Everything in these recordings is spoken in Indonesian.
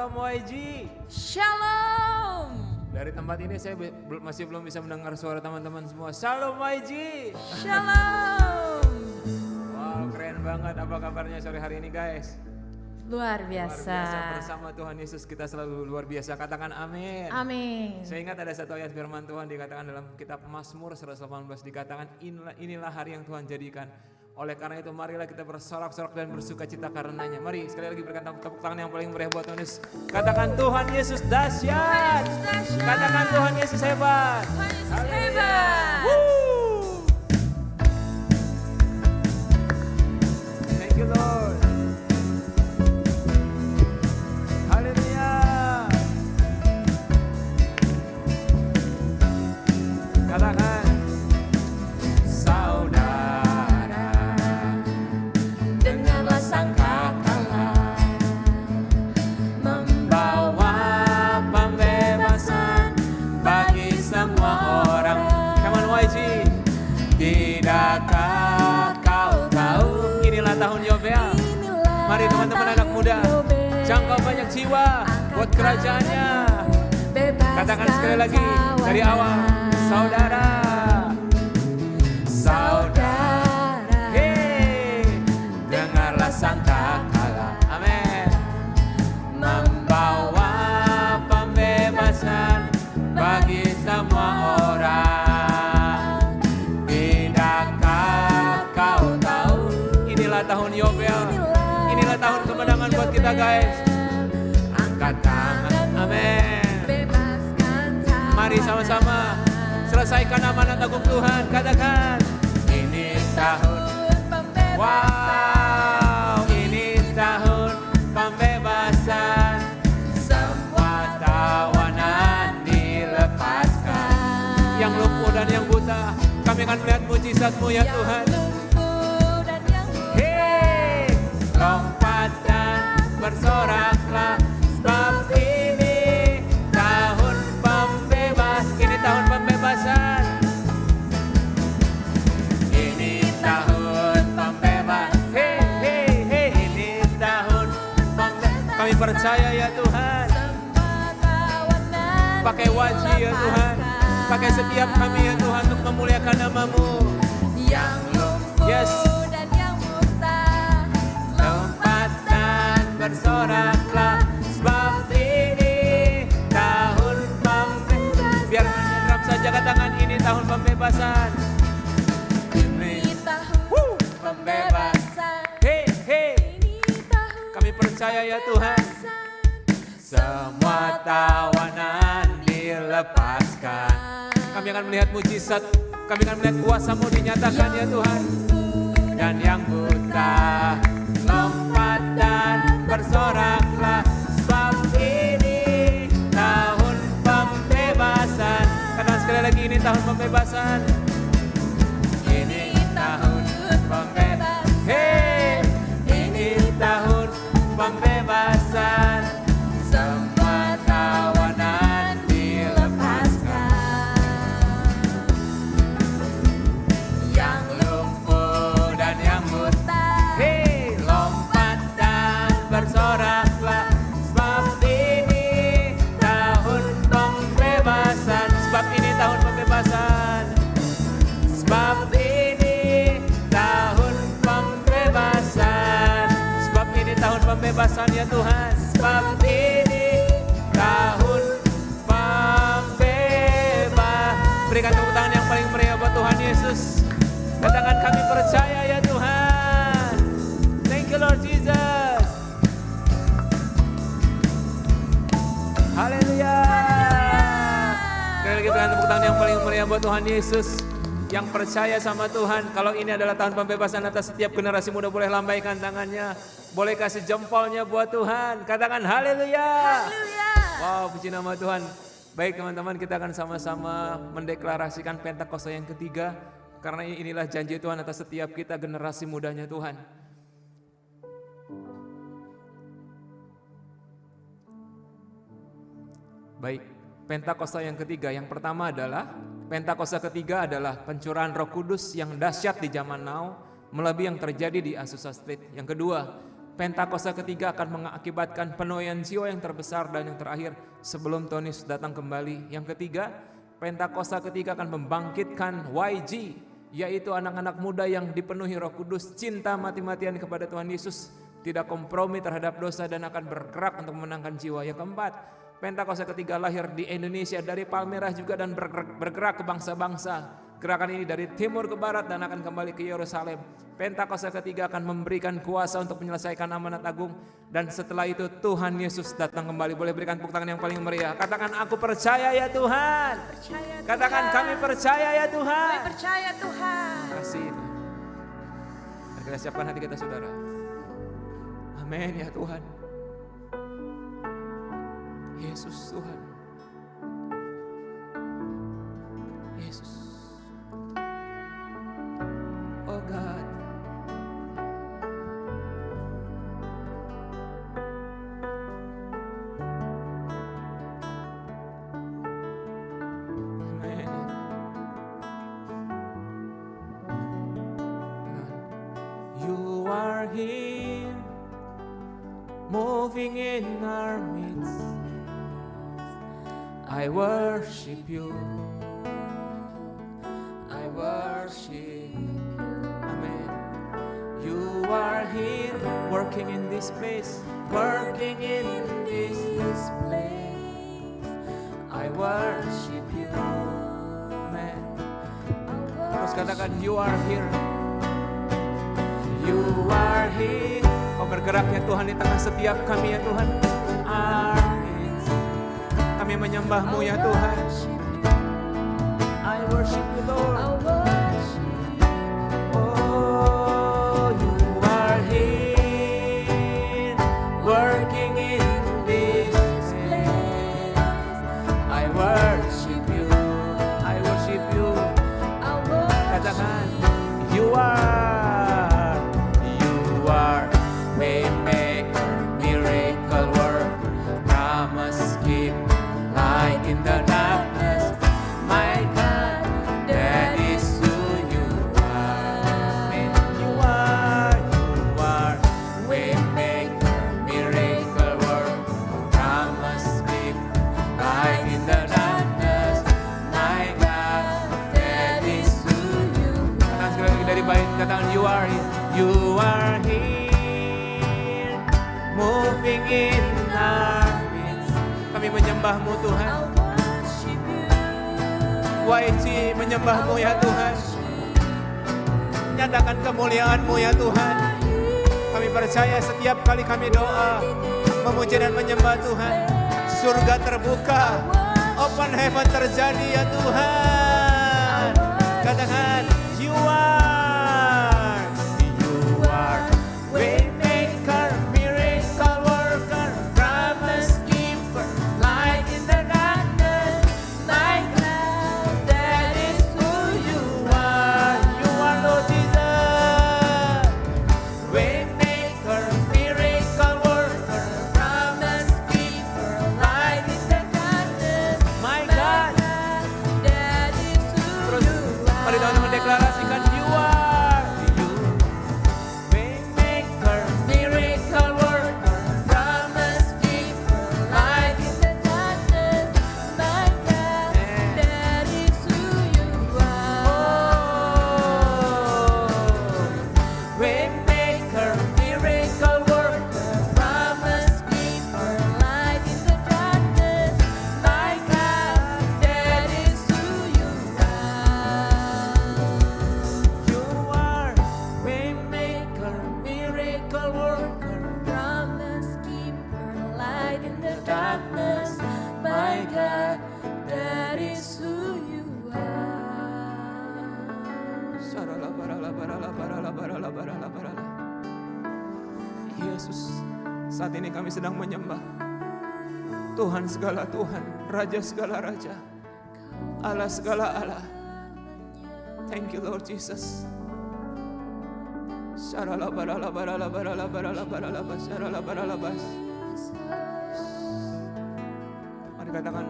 Shalom YG. Shalom. Dari tempat ini saya masih belum bisa mendengar suara teman-teman semua. Shalom YG. Shalom. Wow, keren banget. Apa kabarnya sore hari ini guys? Luar biasa. Luar biasa, bersama Tuhan Yesus kita selalu luar biasa. Katakan amin. Amin. Saya ingat ada satu ayat firman Tuhan dikatakan dalam kitab Mazmur 118, dikatakan inilah hari yang Tuhan jadikan. Oleh karena itu marilah kita bersorak-sorak dan bersuka cita karenanya. Mari sekali lagi berikan tepuk tangan yang paling meriah buat Tuhan Yesus. Katakan Tuhan Yesus dahsyat. Katakan Tuhan Yesus hebat. Tuhan Yesus hebat. Woo! Thank you Lord. Haleluya. Katakan tahun Yobel. Mari teman-teman anak muda, jangkau banyak jiwa buat kerajaannya. Katakan sekali lagi dari awal, saudara. Saudara, hey, dengarlah sangkakala, amin. Membawa pembebasan bagi semua orang. Tahun Yobel, inilah tahun kemenangan buat kita guys. Angkat tangan, amin. Mari sama-sama selesaikan amanat agung Tuhan. Katakan, ini tahun pembebasan. Wow, ini tahun pembebasan. Semua tawanan dilepaskan. Yang lumpuh dan yang buta, kami akan melihat mujizat-Mu ya Tuhan. Lompat dan bersoraklah, sebab ini tahun pembebas. Ini tahun pembebasan. Ini tahun pembebas. Hei, hei, hei. Ini tahun pembebas. Kami percaya ya Tuhan. Pakai wajah ya Tuhan. Pakai setiap kami ya Tuhan untuk memuliakan nama-Mu. Yang lumpuh yes. Bersoraklah, sebab ini tahun pembebasan. Biar drum saja katakan ini tahun pembebasan. Ini tahun pembebasan. Hei, hei. Kami percaya ya Tuhan. Semua tawanan dilepaskan. Kami akan melihat mujizat. Kami akan melihat kuasa-Mu dinyatakan ya Tuhan. Dan yang buta lompat dan bersoraklah, sebab ini tahun pembebasan. Katakan sekali lagi, ini tahun pembebasan. Ini tahun pembebasan. Hei, ini tahun pembebasan. Semua tawanan dilepaskan. Yang lumpuh dan yang buta, hei, lompat dan bersoraklah, sebab ini tahun pembebasan. Sebab ini tahun pembebasan. Sebab ini tahun pembebasan. Sebab ini tahun pembebasan ya Tuhan. Sebab ini tahun pembebas. Berikan tepuk tangan yang paling meriah buat Tuhan Yesus. Katakan kami percaya ya Tuhan. Thank you Lord Jesus. Haleluya. Sekali lagi berikan tepuk tangan yang paling meriah buat Tuhan Yesus. Yang percaya sama Tuhan, kalau ini adalah tahun pembebasan atas setiap generasi muda, boleh lambaikan tangannya. Boleh kasih jempolnya buat Tuhan. Katakan haleluya. Haleluya. Wow, puji nama Tuhan. Baik teman-teman, kita akan sama-sama mendeklarasikan Pentakosta yang ketiga. Karena inilah janji Tuhan atas setiap kita generasi mudanya Tuhan. Baik, Pentakosta yang ketiga. Yang pertama adalah, Pentakosta ketiga adalah pencurahan Roh Kudus yang dahsyat di zaman now, melebihi yang terjadi di Azusa Street. Yang kedua, Pentakosta ketiga akan mengakibatkan penuaian jiwa yang terbesar dan yang terakhir sebelum Tuhan Yesus datang kembali. Yang ketiga, Pentakosta ketiga akan membangkitkan YG, yaitu anak-anak muda yang dipenuhi Roh Kudus, cinta mati-matian kepada Tuhan Yesus, tidak kompromi terhadap dosa dan akan bergerak untuk memenangkan jiwa. Yang keempat, Pentakosta ketiga lahir di Indonesia dari Palmerah juga dan bergerak ke bangsa-bangsa. Gerakan ini dari timur ke barat dan akan kembali ke Yerusalem. Pentakosta ketiga akan memberikan kuasa untuk menyelesaikan amanat agung. Dan setelah itu Tuhan Yesus datang kembali. Boleh berikan tepuk tangan yang paling meriah. Katakan, aku percaya ya Tuhan. Katakan, kami percaya ya Tuhan. Kami percaya Tuhan. Terima kasih. Mari kita siapkan hati kita, saudara. Amin ya Tuhan. Yesus Tuhan. Yesus. Oh God. Amen. You are here, moving in our midst. I worship you. I worship. Amen. You are here, working in this place, working in this place. I worship you. Amen. Terus katakan, you are here. You are here. Kau bergerak ya Tuhan di tengah setiap kami ya Tuhan. Kami menyembah-Mu ya Tuhan. I worship you Lord. Oh, you are here, working in this place. I worship you. I worship you. Katakan, you are waymaker, miracle worker, promise keeper, light in the darkness. My God, that is who you are. You are waymaker, miracle worker, promise keeper, light in the darkness. My God, that is who you are. Katakan sekali lagi dari bait, katakan, you are here. You are here, moving in our midst. Kami menyembah-Mu Tuhan. YG menyembah-Mu ya Tuhan. Nyatakan kemuliaan-Mu ya Tuhan. Kami percaya setiap kali kami doa, memuji dan menyembah Tuhan, surga terbuka, open heaven terjadi ya Tuhan. Katakan, you are waymaker, miracle worker, promise keeper, light in the darkness. My God, that is who you are. You are Lord Jesus. Waymaker, miracle worker, promise keeper, light in the darkness. My God, that is who you are. Mari teman-teman deklarasikan, you are. Yesus, saat ini kami sedang menyembah Tuhan segala Tuhan, Raja segala Raja, Allah segala Allah. Thank you Lord Jesus. Mari katakan,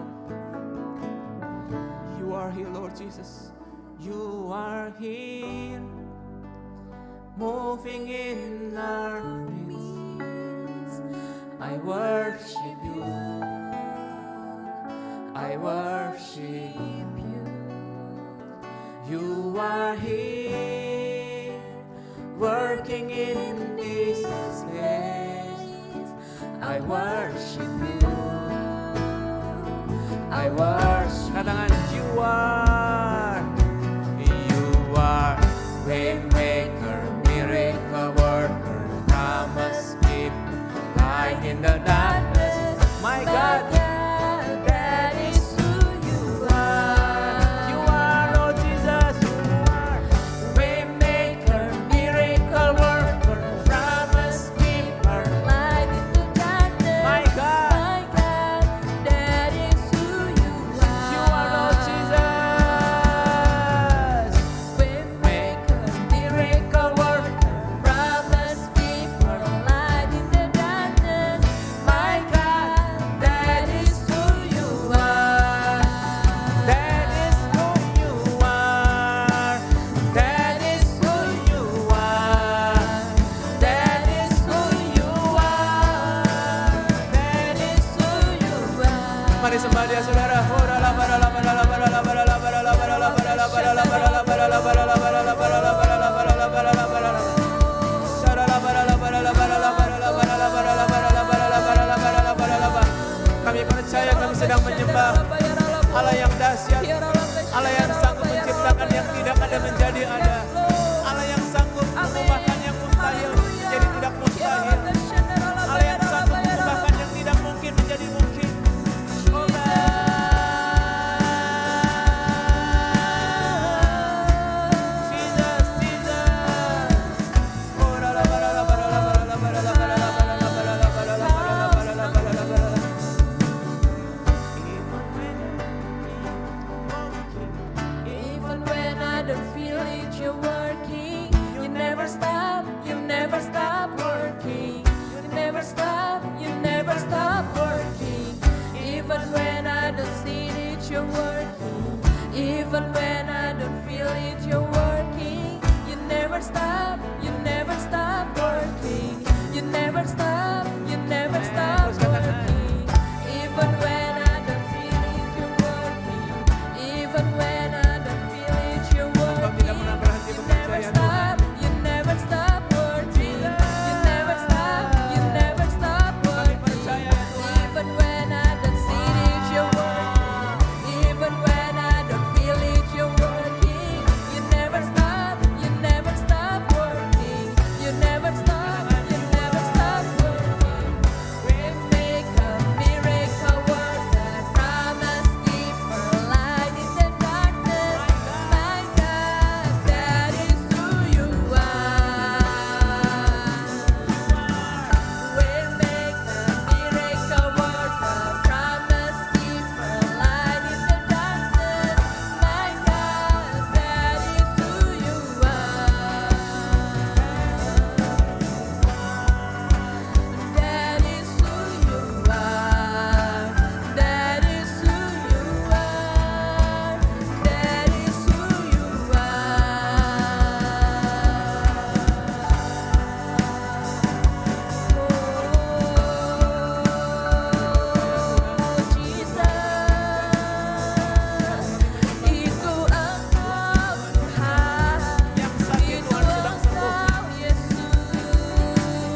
you are here Lord Jesus. You are here, moving in our midst. I worship you. I worship you. You are here, working in this place. I worship you. I worship. Katakan you are waymaker, miracle worker, promise keeper, light in the darkness. My God, that is who you are. you are, Lord Jesus. You are waymaker, miracle worker, promise keeper, Light in the darkness. my God. That is who you are. You are, Lord Jesus. Waymaker, miracle worker, promise keeper, light in the darkness. My God, that is who you are. That is who you are. That is who you are. That is who you are. That is Who you are. Mari sembah dia saudara. Kami percaya kami sedang menyembah Allah yang dahsyat, Allah yang sanggup menciptakan yang tidak ada menjadi ada, Allah yang sanggup mengubahkan yang mustahil menjadi tidak mustahil, Allah yang sanggup mengubahkan yang tidak mungkin menjadi mungkin. Oh Jesus, Jesus. Oh Even when I don't feel it, you're working. You never stop working. You never stop working. Even when I don't see it, you're working. Even when I don't feel it, you're working. You never stop working. You never stop working. Even when I don't feel it, you're working. Even when I don't feel it, you're working. tidak pernah berhenti You bekerja, ya Tuhan. never stop working. You never stop Kami working. percaya, ya Tuhan. Even when I don't see it, you're working. Even when I don't feel it, you're working. You never stop working. You never stop working. Waymaker, miracle worker, promise keeper, light in the darkness. My God, that is who you are. Waymaker, miracle worker, promise keeper, light in the darkness. My God, that is who you are. That is who you are. That is who you are. That is who you are. Jesus, itu Engkau Tuhan. Yang sakit Tuhan sedang sembuh,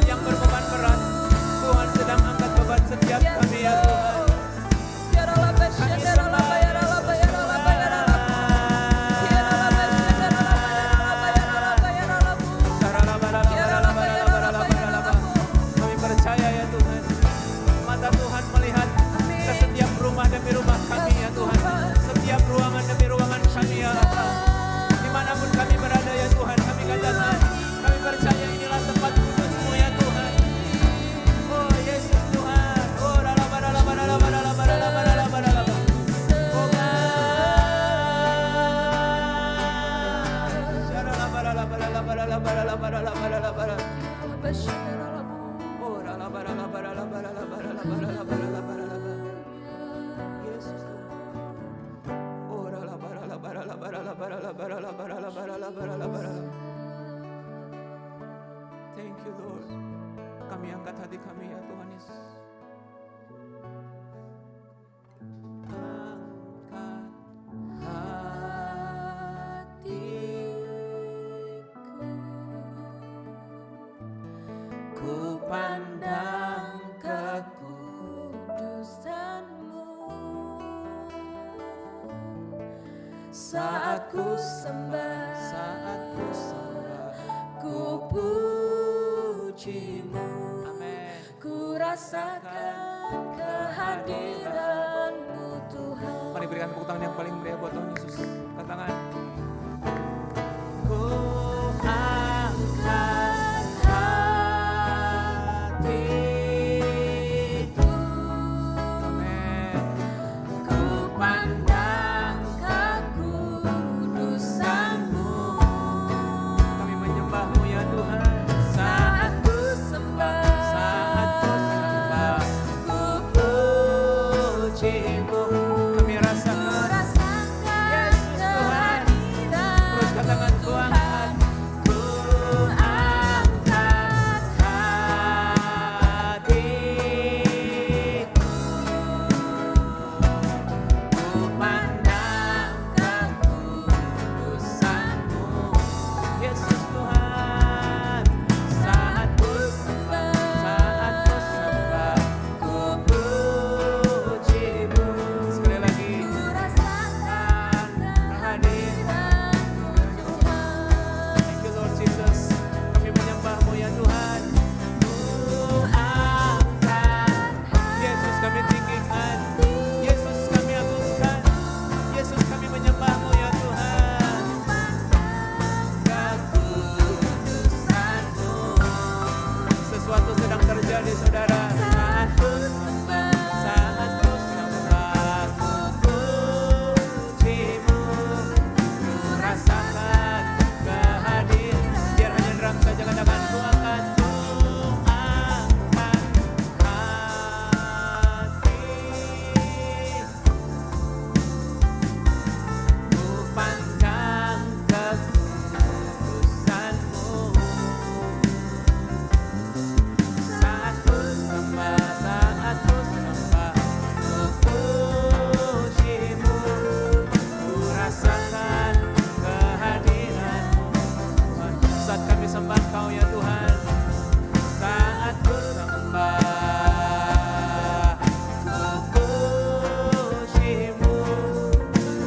yang berbeban berat Tuhan sedang angkat beban setiap kami ya Tuhan. Kami percaya ya Tuhan, mata Tuhan melihat ke setiap rumah demi rumah kami ya Tuhan, setiap ruangan demi ruangan kami ya Allah. Dimanapun kami berada ya Tuhan, kami katakan, kami percaya inilah tempat kudus-Mu ya Tuhan. Oh Yesus Tuhan, oh Thank you Lord. kami, angkat hati kami ya Tuhan Yesus. Angkat hatiku, ku pandang kekudusan-Mu. Saat ku sembah, ku puji-Mu. Amin. Ku rasakan kehadiran-Mu Tuhan. Mari berikan tepuk tangan yang paling meriah buat Tuhan Yesus. Katakan, ku angkat hatiku, amin. Ku pandang kekudusan-Mu. Kami menyembah-Mu ya Tuhan. Saat ku sembah, ku puji-Mu. Kami ku rasakan rasakan Yesus Tuhan. Terus katakan, ku angkat, ku angkat hatiku, ku pandang kekudusan-Mu. Yesus Tuhan, saat ku sembah, ku puji-Mu. Sekali lagi, Ku rasakan kehadiran-Mu Tuhan. Thank you Lord Jesus. Kami menyembah-Mu ya Tuhan. Ku angkat, Yesus kami tinggikan, Yesus kami agungkan, Yesus kami menyembah-Mu ya Tuhan. Kekudusan-Mu, sesuatu sedang terjadi saudara. Saat ku sembah, ku puji-Mu, ku rasakan kehadiran. Biar hanya drum saja, katakan, ku angkat hati, ku pandang kekudusan-Mu. Saat ku sembah, ku puji-Mu, ku rasakan kehadiran-Mu. Saat kami sembah Kau ya Tuhan, saat ku sembah, ku puji-Mu,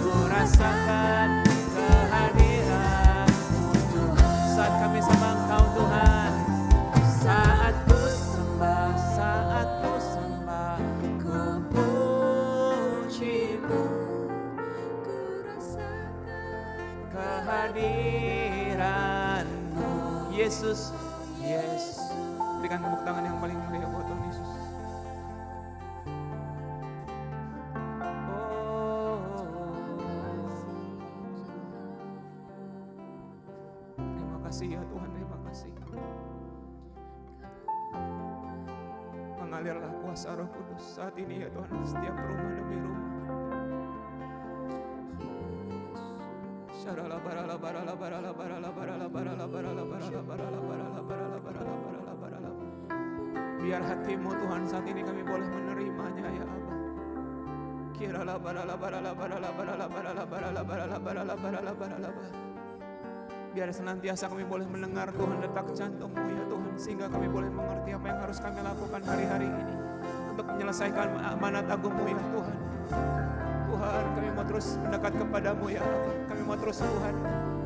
ku rasakan kehadiran-Mu Tuhan. Saat kami sembah Kau Tuhan, saat ku sembah, ku puji-Mu, Ku rasakan kehadiran-Mu. Yesus, Yesus. Berikan tepuk tangan yang paling meriah buat Tuhan Yesus. Terima kasih ya Tuhan, terima kasih. Mengalirlah kuasa Roh Kudus saat ini ya Tuhan, setiap rumah demi rumah. Biar hatimu Tuhan saat ini kami boleh menerimanya ya Abba. Biar senantiasa kami boleh mendengar Tuhan detak jantungmu ya Tuhan, sehingga kami boleh mengerti apa yang harus kami lakukan hari-hari ini untuk menyelesaikan amanat agungmu ya Tuhan. Tuhan, kami mau terus mendekat kepadamu ya Allah. Kami mau terus Tuhan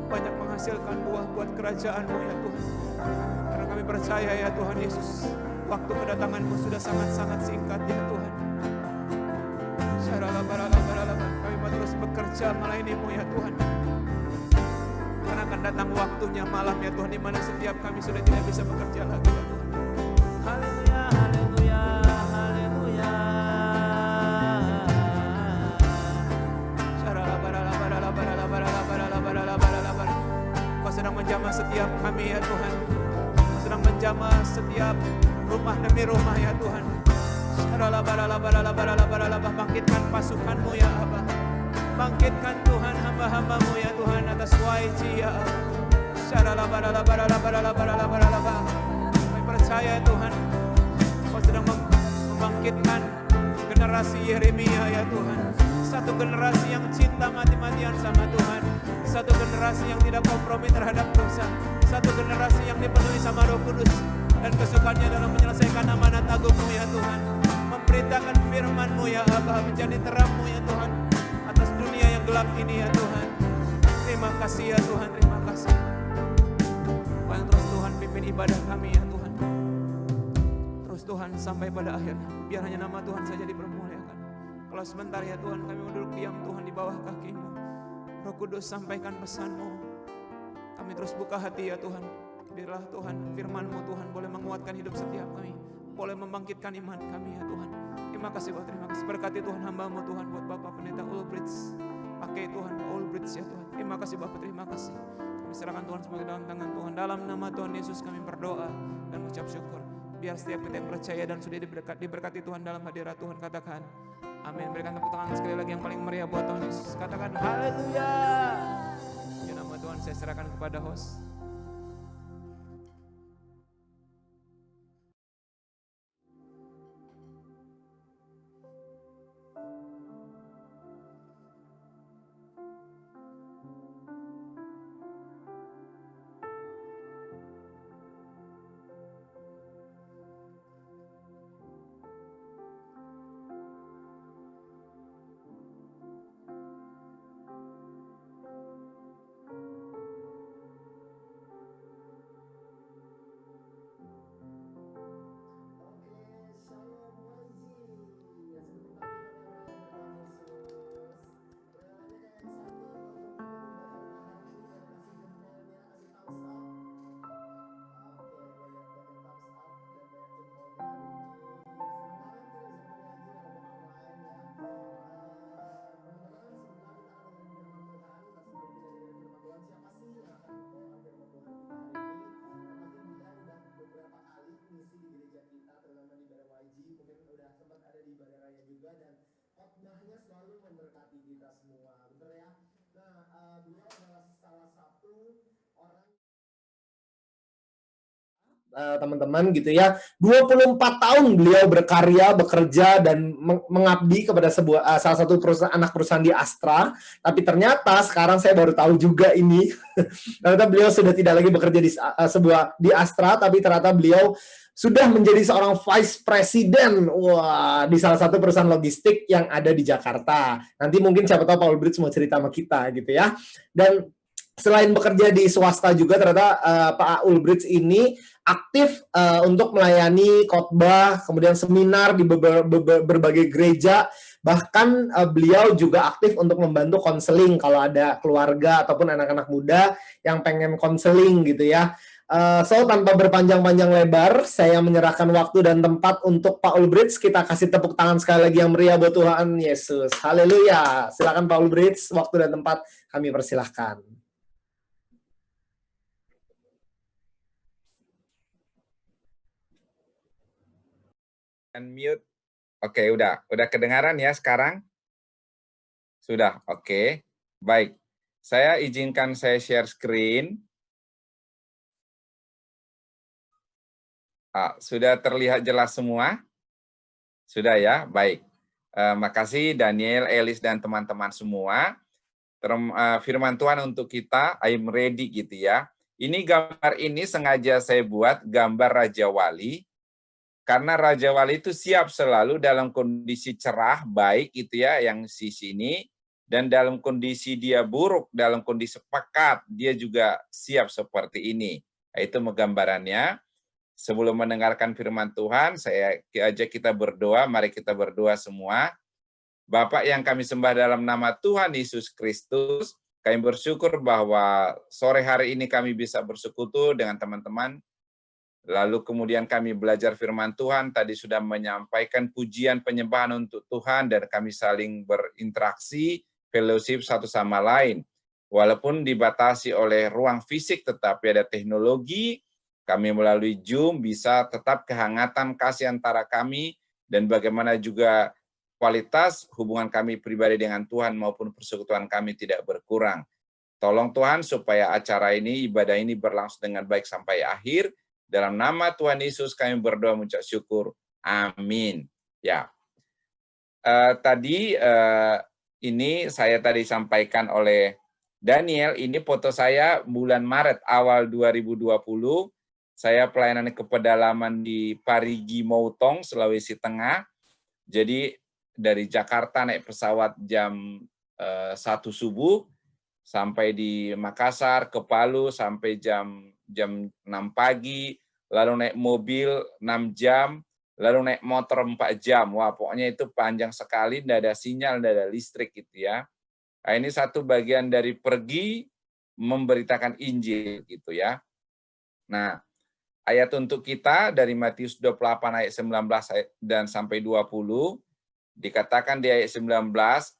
banyak menghasilkan buah buat kerajaan-Mu ya Tuhan. Karena kami percaya ya Tuhan Yesus, waktu kedatangan-Mu sudah sangat-sangat singkat ya Tuhan. Kami mau terus bekerja melayani-Mu ya Tuhan. Karena akan datang waktunya malam ya Tuhan, di mana setiap kami sudah tidak bisa bekerja lagi ya Tuhan. Haleluya, haleluya, haleluya. Kau sedang menjamah setiap kami ya Tuhan. Kau sedang menjamah setiap rumah demi rumah ya Tuhan. Bangkitkan pasukan-Mu ya Abba. Bangkitkan Tuhan hamba-hamba-Mu ya Tuhan atas YG ya Allah. Kami percaya Tuhan, bangkitkan generasi Yeremia ya Tuhan. Satu generasi yang cinta mati-matian sama Tuhan. Satu generasi yang tidak kompromi terhadap dosa. Satu generasi yang dipenuhi sama Roh Kudus dan kesukaannya dalam menyelesaikan amanat agungmu ya Tuhan. Memberitakan firman-Mu ya Allah, menjadi terang-Mu ya Tuhan atas dunia yang gelap ini ya Tuhan. Terima kasih ya Tuhan, terima kasih. Tuhan terus Tuhan pimpin ibadah kami ya Tuhan. Terus Tuhan sampai pada akhirnya biar hanya nama Tuhan saja dipermuliakan. Kalau sebentar ya Tuhan kami duduk diam Tuhan di bawah kaki-Mu. Roh Kudus sampaikan pesan-Mu. Kami terus buka hati ya Tuhan. Biarlah Tuhan firman-Mu Tuhan boleh menguatkan hidup setiap kami. Boleh membangkitkan iman kami ya Tuhan. Terima kasih Bapak, terima kasih. Berkati Tuhan hamba-Mu Tuhan buat Bapak Pendeta Ulbridge. Pakai Tuhan Ulbridge ya Tuhan. Terima kasih Bapak, terima kasih. Kami serahkan Tuhan sebagai dalam tangan Tuhan. Dalam nama Tuhan Yesus kami berdoa dan mengucap syukur. Biar setiap kita yang percaya dan sudah diberkati Tuhan dalam hadirat Tuhan katakan amin. Berikan tepuk tangan sekali lagi yang paling meriah buat Tuhan Yesus. Katakan haleluya. Ya nama Tuhan saya serahkan kepada host. khotbahnya selalu memberkati kita semua, bener ya. Nah, beliau adalah salah satu orang teman-teman gitu ya. 24 tahun beliau berkarya, bekerja dan mengabdi kepada salah satu anak perusahaan di Astra. Tapi ternyata sekarang saya baru tahu juga ini. Ternyata beliau sudah tidak lagi bekerja di Astra, tapi ternyata beliau sudah menjadi seorang vice president di salah satu perusahaan logistik yang ada di Jakarta. Nanti mungkin siapa tahu Pak Ulbridge mau cerita sama kita gitu ya. Dan selain bekerja di swasta juga ternyata Pak Ulbridge ini aktif untuk melayani khotbah, kemudian seminar di berbagai gereja. Bahkan beliau juga aktif untuk membantu konseling kalau ada keluarga ataupun anak-anak muda yang pengen konseling gitu ya. So, tanpa berpanjang-panjang lebar, saya menyerahkan waktu dan tempat untuk Pak Ulbridge. Kita kasih tepuk tangan sekali lagi yang meriah buat Tuhan Yesus. Haleluya. Silakan Pak Ulbridge, waktu dan tempat kami persilahkan. Unmute. Oke, udah kedengaran ya sekarang? Sudah, oke. Baik. Saya izinkan saya share screen. Sudah terlihat jelas semua? Sudah ya? Baik. Makasih Daniel, Elis, dan teman-teman semua. Firman Tuhan untuk kita, I'm ready gitu ya. Ini gambar ini sengaja saya buat gambar Raja Wali. Karena Raja Wali itu siap selalu dalam kondisi cerah, baik itu ya, yang di sini. Dan dalam kondisi dia buruk, dalam kondisi pekat, dia juga siap seperti ini. Itu gambarannya. Sebelum mendengarkan firman Tuhan, saya ajak kita berdoa. Mari kita berdoa semua. Bapak yang kami sembah dalam nama Tuhan Yesus Kristus, kami bersyukur bahwa sore hari ini kami bisa bersekutu dengan teman-teman. Lalu kemudian kami belajar firman Tuhan, tadi sudah menyampaikan pujian penyembahan untuk Tuhan, dan kami saling berinteraksi, fellowship satu sama lain. Walaupun dibatasi oleh ruang fisik, tetapi ada teknologi, kami melalui Zoom bisa tetap kehangatan kasih antara kami, dan bagaimana juga kualitas hubungan kami pribadi dengan Tuhan maupun persekutuan kami tidak berkurang. Tolong Tuhan supaya acara ini, ibadah ini berlangsung dengan baik sampai akhir. Dalam nama Tuhan Yesus kami berdoa mengucap syukur. Amin. Ya, tadi ini saya tadi sampaikan oleh Daniel, ini foto saya bulan Maret awal 2020. Saya pelayanan ke pedalaman di Parigi Motong, Sulawesi Tengah. Jadi dari Jakarta naik pesawat jam 1 subuh sampai di Makassar, ke Palu sampai jam 6 pagi, lalu naik mobil 6 jam, lalu naik motor 4 jam. Wah, pokoknya itu panjang sekali, tidak ada sinyal, tidak ada listrik gitu ya. Nah, ini satu bagian dari pergi memberitakan Injil gitu ya. Nah, ayat untuk kita dari Matius 28 ayat 19 dan sampai 20 dikatakan di ayat 19,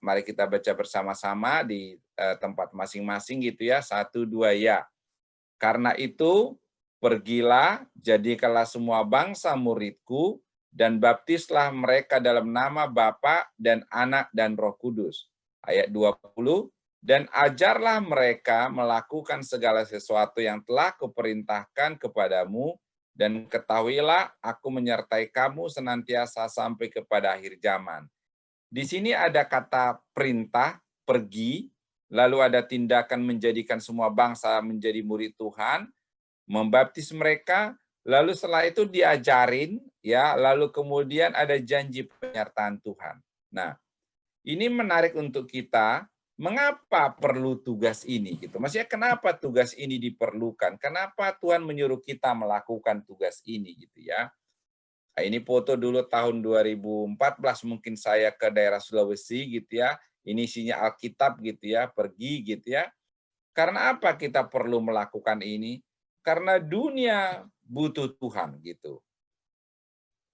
mari kita baca bersama-sama di tempat masing-masing gitu ya. 1, 2, ya. Karena itu, pergilah, jadikanlah semua bangsa muridku, dan baptislah mereka dalam nama Bapa dan Anak dan Roh Kudus. Ayat 20, dan ajarlah mereka melakukan segala sesuatu yang telah kuperintahkan kepadamu, dan ketahuilah aku menyertai kamu senantiasa sampai kepada akhir zaman. Di sini ada kata perintah, pergi, lalu ada tindakan menjadikan semua bangsa menjadi murid Tuhan, membaptis mereka, lalu setelah itu diajarin, ya, lalu kemudian ada janji penyertaan Tuhan. Nah, ini menarik untuk kita. Mengapa perlu tugas ini? Gitu. Maksudnya kenapa tugas ini diperlukan? Kenapa Tuhan menyuruh kita melakukan tugas ini? Gitu ya. Nah, ini foto dulu tahun 2014 mungkin saya ke daerah Sulawesi gitu ya. Ini isinya Alkitab gitu ya, pergi gitu ya. Karena apa kita perlu melakukan ini? Karena dunia butuh Tuhan gitu.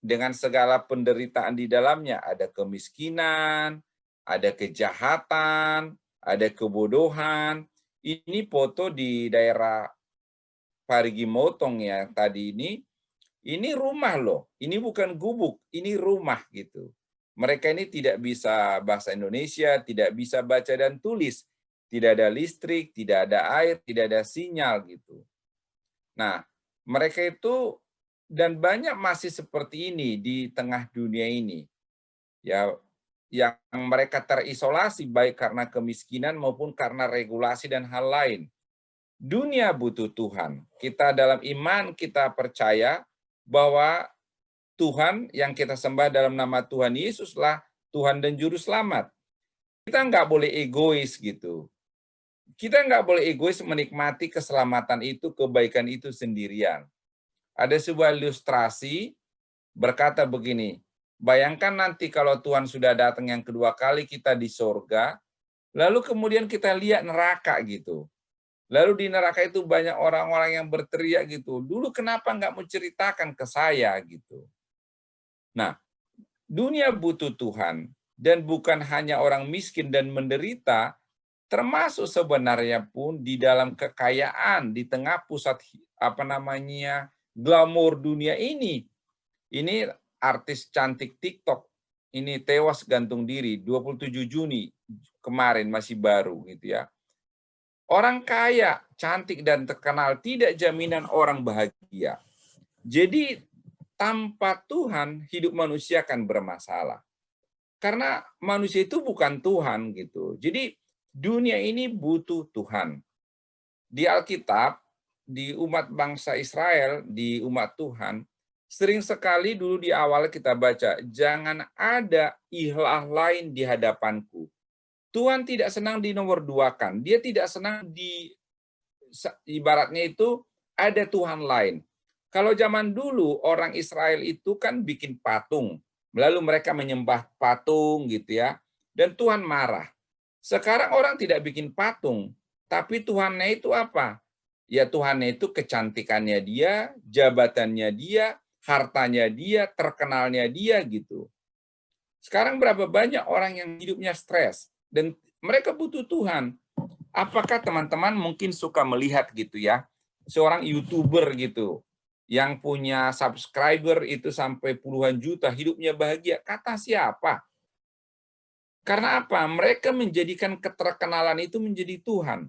Dengan segala penderitaan di dalamnya, ada kemiskinan, ada kejahatan, ada kebodohan. Ini foto di daerah Parigi Motong ya tadi ini rumah loh. Ini bukan gubuk, ini rumah gitu. Mereka ini tidak bisa bahasa Indonesia, tidak bisa baca dan tulis. Tidak ada listrik, tidak ada air, tidak ada sinyal gitu. Nah, mereka itu dan banyak masih seperti ini di tengah dunia ini. Ya, yang mereka terisolasi baik karena kemiskinan maupun karena regulasi dan hal lain. Dunia butuh Tuhan. Kita dalam iman kita percaya bahwa Tuhan yang kita sembah dalam nama Tuhan Yesuslah Tuhan dan Juru Selamat. Kita nggak boleh egois gitu. Kita nggak boleh egois menikmati keselamatan itu, kebaikan itu sendirian. Ada sebuah ilustrasi berkata begini, bayangkan nanti kalau Tuhan sudah datang yang kedua kali kita di sorga, lalu kemudian kita lihat neraka gitu. Lalu di neraka itu banyak orang-orang yang berteriak gitu, dulu kenapa nggak menceritakan ke saya gitu. Nah, dunia butuh Tuhan, dan bukan hanya orang miskin dan menderita, termasuk sebenarnya pun di dalam kekayaan, di tengah pusat glamour dunia ini. Ini artis cantik TikTok, ini tewas gantung diri 27 Juni kemarin, masih baru gitu ya. Orang kaya, cantik dan terkenal tidak jaminan orang bahagia. Jadi tanpa Tuhan hidup manusia akan bermasalah. Karena manusia itu bukan Tuhan gitu. Jadi dunia ini butuh Tuhan. Di Alkitab, di umat bangsa Israel, di umat Tuhan, sering sekali dulu di awal kita baca, jangan ada ilah lain di hadapanku. Tuhan tidak senang dinomorduakan. Dia tidak senang ibaratnya itu ada Tuhan lain. Kalau zaman dulu orang Israel itu kan bikin patung, lalu mereka menyembah patung gitu ya, dan Tuhan marah. Sekarang orang tidak bikin patung, tapi Tuhannya itu apa? Ya Tuhannya itu kecantikannya dia, jabatannya dia, hartanya dia, terkenalnya dia gitu. Sekarang berapa banyak orang yang hidupnya stres dan mereka butuh Tuhan. Apakah teman-teman mungkin suka melihat gitu ya, seorang YouTuber gitu, yang punya subscriber itu sampai puluhan juta, hidupnya bahagia. Kata siapa? Karena apa? Mereka menjadikan keterkenalan itu menjadi Tuhan.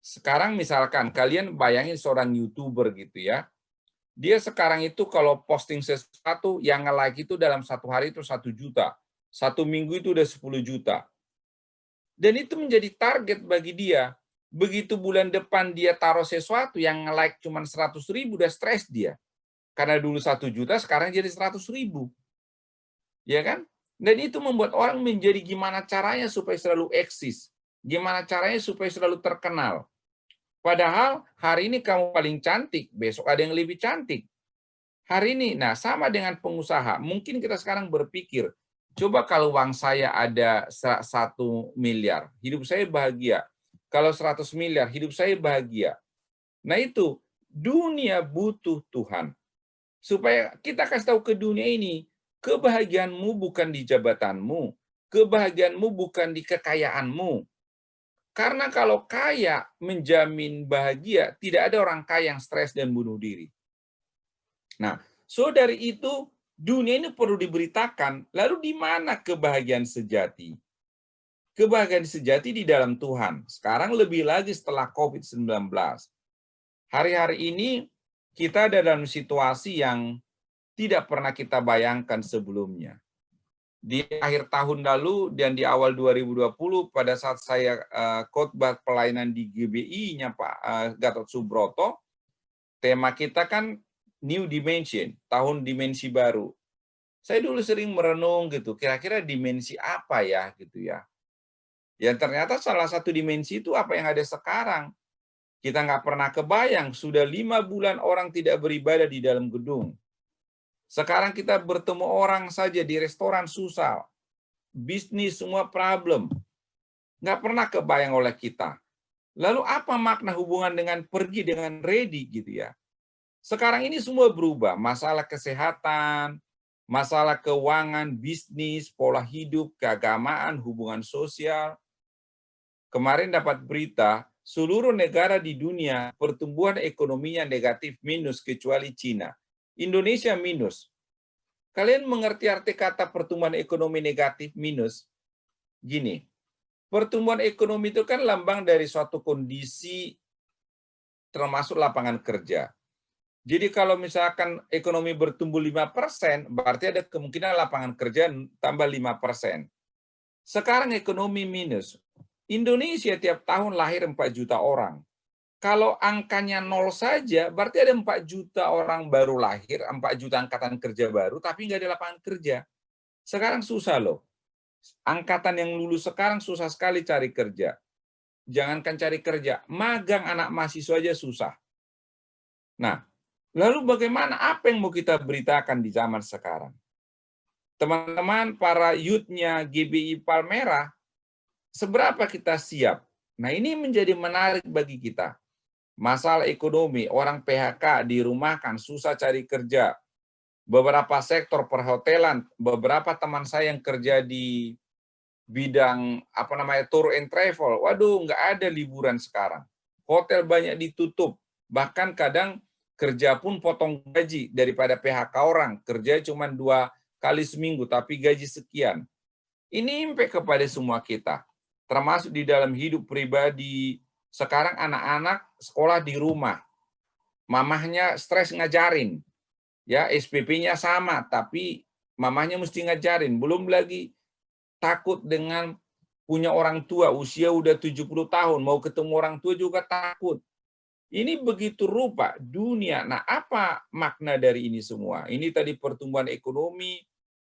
Sekarang misalkan kalian bayangin seorang YouTuber gitu ya, Dia sekarang itu kalau posting sesuatu, yang nge-like itu dalam 1 hari itu 1 juta. 1 minggu itu udah 10 juta. Dan itu menjadi target bagi dia. Begitu bulan depan dia taruh sesuatu yang nge-like cuma 100.000, udah stres dia. Karena dulu 1 juta, sekarang jadi 100.000. Ya kan? Dan itu membuat orang menjadi gimana caranya supaya selalu eksis. Gimana caranya supaya selalu terkenal. Padahal hari ini kamu paling cantik, besok ada yang lebih cantik. Hari ini, nah sama dengan pengusaha. Mungkin kita sekarang berpikir, coba kalau uang saya ada 1 miliar, hidup saya bahagia. Kalau 100 miliar, hidup saya bahagia. Nah itu, dunia butuh Tuhan. Supaya kita kasih tahu ke dunia ini, kebahagiaanmu bukan di jabatanmu, kebahagiaanmu bukan di kekayaanmu. Karena kalau kaya menjamin bahagia, tidak ada orang kaya yang stres dan bunuh diri. Nah, so dari itu, dunia ini perlu diberitakan, lalu di mana kebahagiaan sejati? Kebahagiaan sejati di dalam Tuhan. Sekarang lebih lagi setelah COVID-19. Hari-hari ini, kita ada dalam situasi yang tidak pernah kita bayangkan sebelumnya. Di akhir tahun lalu dan di awal 2020 pada saat saya khotbah pelayanan di GBI-nya Pak Gatot Subroto, tema kita kan New Dimension, tahun dimensi baru. Saya dulu sering merenung gitu, kira-kira dimensi apa ya gitu ya. Ya ternyata salah satu dimensi itu apa yang ada sekarang. Kita nggak pernah kebayang, sudah 5 bulan orang tidak beribadah di dalam gedung. Sekarang kita bertemu orang saja di restoran susah. Bisnis semua problem. Nggak pernah kebayang oleh kita. Lalu apa makna hubungan dengan pergi dengan ready gitu ya. Sekarang ini semua berubah. Masalah kesehatan, masalah keuangan, bisnis, pola hidup, keagamaan, hubungan sosial. Kemarin dapat berita, seluruh negara di dunia pertumbuhan ekonominya negatif minus kecuali Cina. Indonesia minus. Kalian mengerti arti kata pertumbuhan ekonomi negatif minus? Gini, pertumbuhan ekonomi itu kan lambang dari suatu kondisi termasuk lapangan kerja. Jadi kalau misalkan ekonomi bertumbuh 5%, berarti ada kemungkinan lapangan kerja tambah 5%. Sekarang ekonomi minus. Indonesia tiap tahun lahir 4 juta orang. Kalau angkanya 0 saja, berarti ada 4 juta orang baru lahir, 4 juta angkatan kerja baru, tapi nggak ada lapangan kerja. Sekarang susah loh. Angkatan yang lulus sekarang susah sekali cari kerja. Jangankan cari kerja, magang anak mahasiswa aja susah. Nah, lalu bagaimana? Apa yang mau kita beritakan di zaman sekarang? Teman-teman, para youth-nya GBI Palmerah, seberapa kita siap? Nah, ini menjadi menarik bagi kita. Masalah ekonomi, orang PHK, dirumahkan, susah cari kerja. Beberapa sektor perhotelan, beberapa teman saya yang kerja di bidang tour and travel, waduh nggak ada liburan sekarang. Hotel banyak ditutup, bahkan kadang kerja pun potong gaji daripada PHK orang, kerja cuma 2 kali seminggu tapi gaji sekian. Ini impact kepada semua kita, termasuk di dalam hidup pribadi. Sekarang anak-anak sekolah di rumah, mamahnya stres ngajarin, ya SPP-nya sama, tapi mamahnya mesti ngajarin. Belum lagi takut dengan punya orang tua, usia udah 70 tahun, mau ketemu orang tua juga takut. Ini begitu rupa dunia. Nah, apa makna dari ini semua? Ini tadi pertumbuhan ekonomi,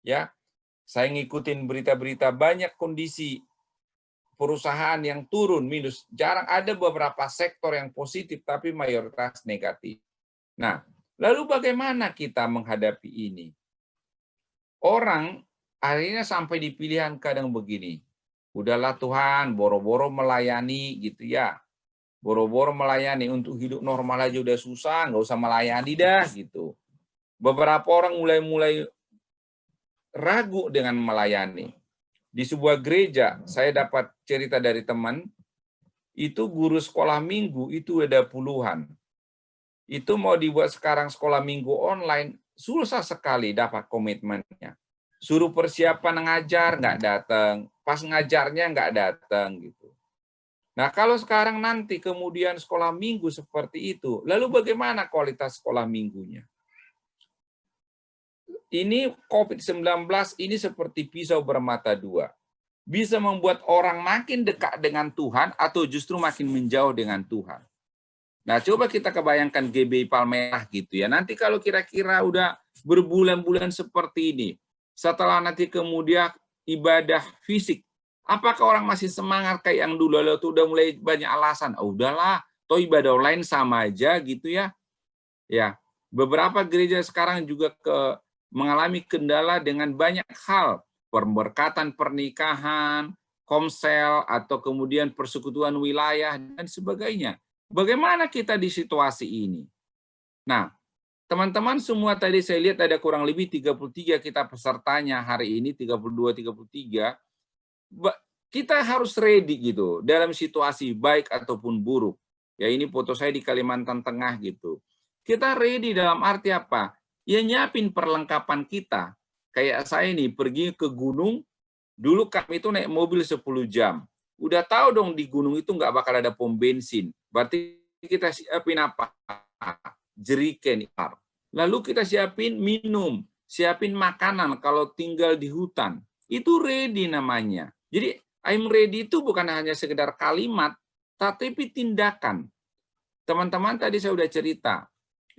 ya. Saya ngikutin berita-berita banyak kondisi perusahaan yang turun minus, jarang ada beberapa sektor yang positif, tapi mayoritas negatif. Nah, lalu bagaimana kita menghadapi ini? Orang akhirnya sampai di pilihan kadang begini, udahlah Tuhan, boro-boro melayani gitu ya, boro-boro melayani, untuk hidup normal aja udah susah, nggak usah melayani dah gitu. Beberapa orang mulai ragu dengan melayani. Di sebuah gereja, saya dapat cerita dari teman, itu guru sekolah minggu itu ada puluhan. Itu mau dibuat sekarang sekolah minggu online, susah sekali dapat komitmennya. Suruh persiapan ngajar, nggak datang. Pas ngajarnya nggak datang gitu. Nah, kalau sekarang nanti kemudian sekolah minggu seperti itu, lalu bagaimana kualitas sekolah minggunya? ini COVID-19 ini seperti pisau bermata dua. Bisa membuat orang makin dekat dengan Tuhan atau justru makin menjauh dengan Tuhan. Nah, coba kita kebayangkan GBI Palmerah gitu ya. Nanti kalau kira-kira udah berbulan-bulan seperti ini, setelah nanti kemudian ibadah fisik, apakah orang masih semangat kayak yang dulu? Lalu tuh udah mulai banyak alasan. Oh, udahlah, toh ibadah online sama aja gitu ya. Ya, beberapa gereja sekarang juga mengalami kendala dengan banyak hal, pemberkatan pernikahan, komsel, atau kemudian persekutuan wilayah, dan sebagainya. Bagaimana kita di situasi ini? Nah, teman-teman semua tadi saya lihat ada kurang lebih 33 kita pesertanya hari ini, 32, 33. Kita harus ready gitu, dalam situasi baik ataupun buruk. Ya, ini foto saya di Kalimantan Tengah gitu. Kita ready dalam arti apa? Ya nyiapin perlengkapan kita. Kayak saya nih pergi ke gunung, dulu kami itu naik mobil 10 jam. Udah tahu dong di gunung itu nggak bakal ada pom bensin. Berarti kita siapin apa? Jerigen. Lalu kita siapin minum, siapin makanan kalau tinggal di hutan. Itu ready namanya. Jadi I'm ready itu bukan hanya sekedar kalimat, tapi tindakan. Teman-teman tadi saya udah cerita,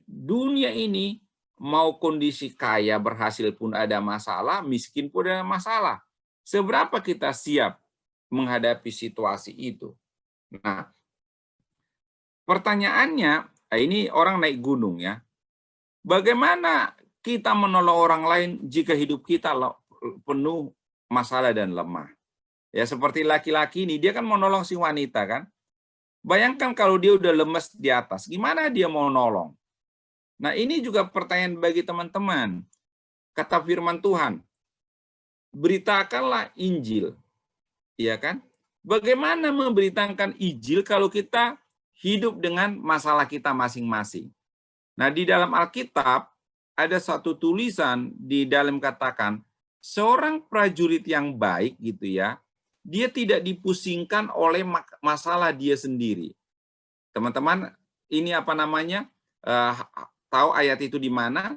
dunia ini mau kondisi kaya berhasil pun ada masalah, miskin pun ada masalah. Seberapa kita siap menghadapi situasi itu? Nah, pertanyaannya, ini orang naik gunung ya. Bagaimana kita menolong orang lain jika hidup kita penuh masalah dan lemah? Ya seperti laki-laki ini, dia kan menolong si wanita kan. Bayangkan kalau dia udah lemes di atas, gimana dia mau nolong? Nah, ini juga pertanyaan bagi teman-teman. Kata firman Tuhan, beritakanlah Injil. Iya kan? Bagaimana memberitakan Injil kalau kita hidup dengan masalah kita masing-masing? Nah, di dalam Alkitab ada satu tulisan di dalam katakan, seorang prajurit yang baik gitu ya, dia tidak dipusingkan oleh masalah dia sendiri. Teman-teman, ini apa namanya? Tahu ayat itu di mana?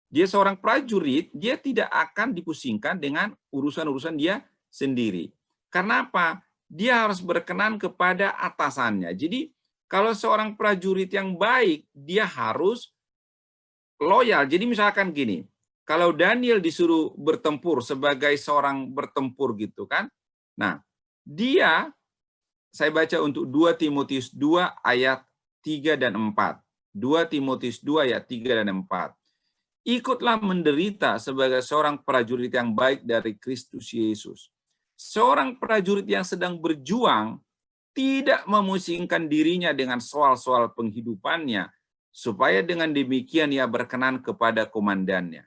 Dia seorang prajurit, dia tidak akan dipusingkan dengan urusan-urusan dia sendiri. Karena apa? Dia harus berkenan kepada atasannya. Jadi, kalau seorang prajurit yang baik, dia harus loyal. Jadi misalkan gini, kalau Daniel disuruh bertempur sebagai seorang bertempur gitu kan. Nah, dia, saya baca untuk 2 Timotius 2 ayat 3 dan 4. 2 Timotius 2 ayat 3 dan 4. Ikutlah menderita sebagai seorang prajurit yang baik dari Kristus Yesus. Seorang prajurit yang sedang berjuang tidak memusingkan dirinya dengan soal-soal penghidupannya, supaya dengan demikian ia berkenan kepada komandannya.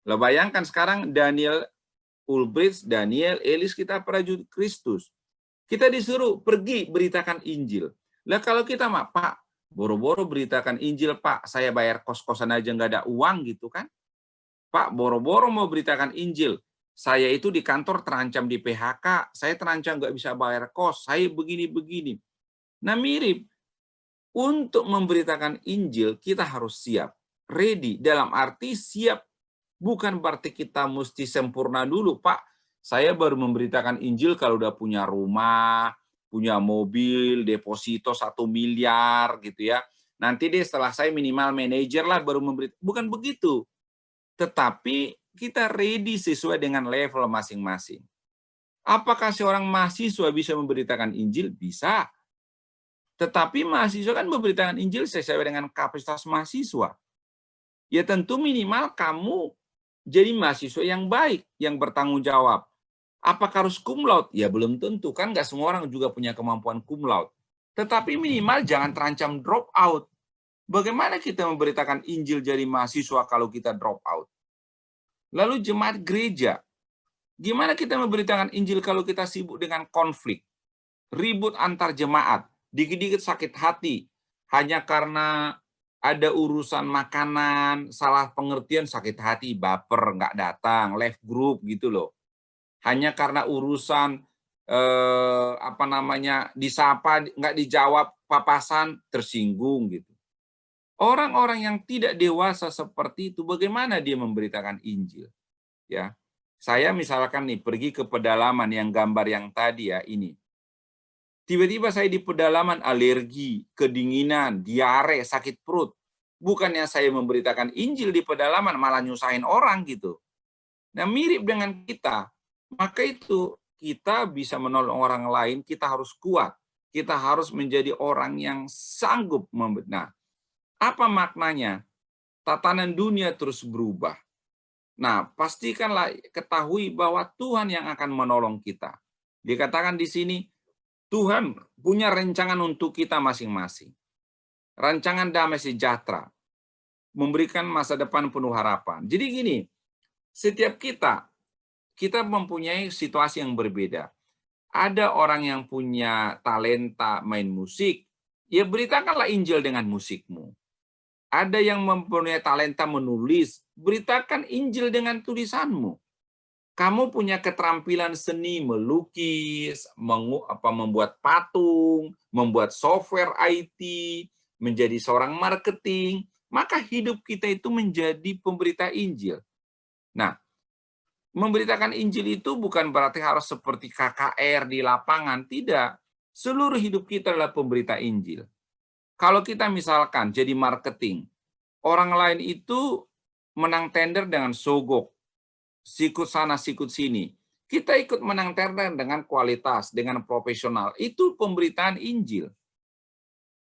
Lo bayangkan sekarang Daniel Ulbricht, Daniel Ellis, kita prajurit Kristus. Kita disuruh pergi beritakan Injil. Lah kalau kita mah, Pak, boro-boro beritakan Injil, Pak, saya bayar kos-kosan aja nggak ada uang gitu kan. Pak, boro-boro mau beritakan Injil, saya itu di kantor terancam di PHK, saya terancam nggak bisa bayar kos, saya begini-begini. Nah mirip, untuk memberitakan Injil kita harus siap, ready, dalam arti siap. Bukan berarti kita mesti sempurna dulu, Pak. Saya baru memberitakan Injil kalau udah punya rumah, punya mobil, deposito 1 miliar gitu ya. Nanti deh setelah saya minimal manajer lah baru memberitakan. Bukan begitu. Tetapi kita ready sesuai dengan level masing-masing. Apakah seorang mahasiswa bisa memberitakan Injil? Bisa. Tetapi mahasiswa kan memberitakan Injil sesuai dengan kapasitas mahasiswa. Ya tentu minimal kamu jadi mahasiswa yang baik, yang bertanggung jawab. Apakah harus cum laude? Ya belum tentu, kan nggak semua orang juga punya kemampuan cum laude. Tetapi minimal jangan terancam drop out. Bagaimana kita memberitakan Injil jadi mahasiswa kalau kita drop out? Lalu jemaat gereja, gimana kita memberitakan Injil kalau kita sibuk dengan konflik, ribut antar jemaat, dikit-dikit sakit hati, hanya karena ada urusan makanan, salah pengertian, sakit hati, baper, nggak datang, left group gitu loh. Hanya karena urusan disapa, nggak dijawab papasan, tersinggung gitu. Orang-orang yang tidak dewasa seperti itu, bagaimana dia memberitakan Injil? Ya, saya misalkan nih pergi ke pedalaman yang gambar yang tadi ya ini. Tiba-tiba saya di pedalaman alergi, kedinginan, diare, sakit perut. Bukannya saya memberitakan Injil di pedalaman, malah nyusahin orang gitu. Nah, mirip dengan kita. Maka itu kita bisa menolong orang lain, kita harus kuat. Kita harus menjadi orang yang sanggup membenar. Apa maknanya? Tatanan dunia terus berubah. Nah, pastikanlah ketahui bahwa Tuhan yang akan menolong kita. Dikatakan di sini, Tuhan punya rancangan untuk kita masing-masing. Rancangan damai sejahtera. Memberikan masa depan penuh harapan. Jadi gini, setiap kita mempunyai situasi yang berbeda. Ada orang yang punya talenta main musik, ya beritakanlah Injil dengan musikmu. Ada yang mempunyai talenta menulis, beritakan Injil dengan tulisanmu. Kamu punya keterampilan seni, melukis, membuat patung, membuat software IT, menjadi seorang marketing, maka hidup kita itu menjadi pemberita Injil. Nah, memberitakan Injil itu bukan berarti harus seperti KKR di lapangan, tidak. Seluruh hidup kita adalah pemberita Injil. Kalau kita misalkan jadi marketing, orang lain itu menang tender dengan sogok, sikut sana, sikut sini. Kita ikut menang tender dengan kualitas, dengan profesional. Itu pemberitaan Injil.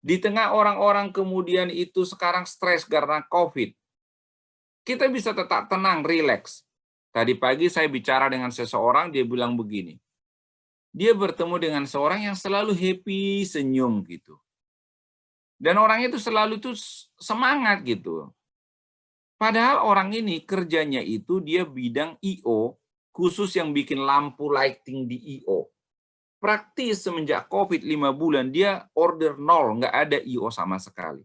Di tengah orang-orang kemudian itu sekarang stres karena COVID, kita bisa tetap tenang, rileks. Tadi pagi saya bicara dengan seseorang, dia bilang begini. Dia bertemu dengan seorang yang selalu happy, senyum gitu. Dan orang itu selalu tuh semangat gitu. Padahal orang ini kerjanya itu dia bidang I.O, khusus yang bikin lampu lighting di I.O. Praktis semenjak COVID 5 bulan, dia order 0, nggak ada I.O sama sekali.